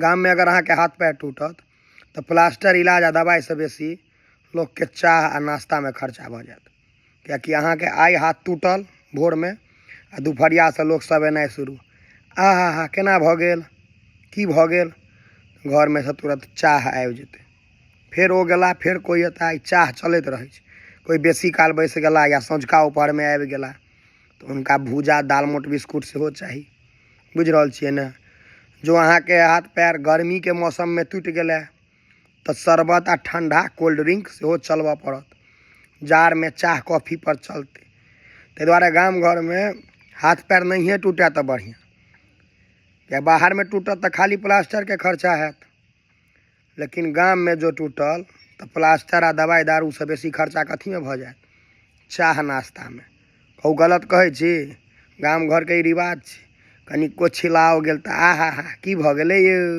गाम में अगर अहाँ के हाथ पैर टूटत तो प्लास्टर इलाज आ दवाई से बेसी लोग के चाह आ नाश्ता में खर्चा भ जात। क्या अहाँ के आई हाथ टूटल भोर में आ दुपहरिया से लोग सब एनाइ शुरू, आहा केना भ गेल, की भ गेल, घर में से तुरंत चाह आबि जेतै। फिर ओ गेला, फिर कोई अता, चाह चलत रहे छै। कोई बेसी काल बैस गेला या सँझुका उपहर में आबि गेला तो उनका भूजा दाल मोट बिस्कुट सेहो चाही। बुझ रहल छियै ने। जो अहाँ के हाथ पैर गर्मी के मौसम में टूटि गेलै तो शरबत आ ठंडा कोल्ड ड्रिंक सेहो चलबऽ पड़त। जाड़ में चाह कॉफी पर चलते। ताहि दुआरे गाम घर में हाथ पैर नहीं टूटे तो बढ़िया। या बाहर में टूटत तो खाली प्लास्टर के खर्चा हैत, लेकिन गाम में जो टूटल तो प्लास्टर आ दवाई दारू से बेसी खर्चा कथी में भ जाए? चाह नाश्ता में। कहू गलत कहै छी? गाम घर के ई रिवाज छै। कनिको छिलाओ गेल तो आहा की भ गेलै यौ।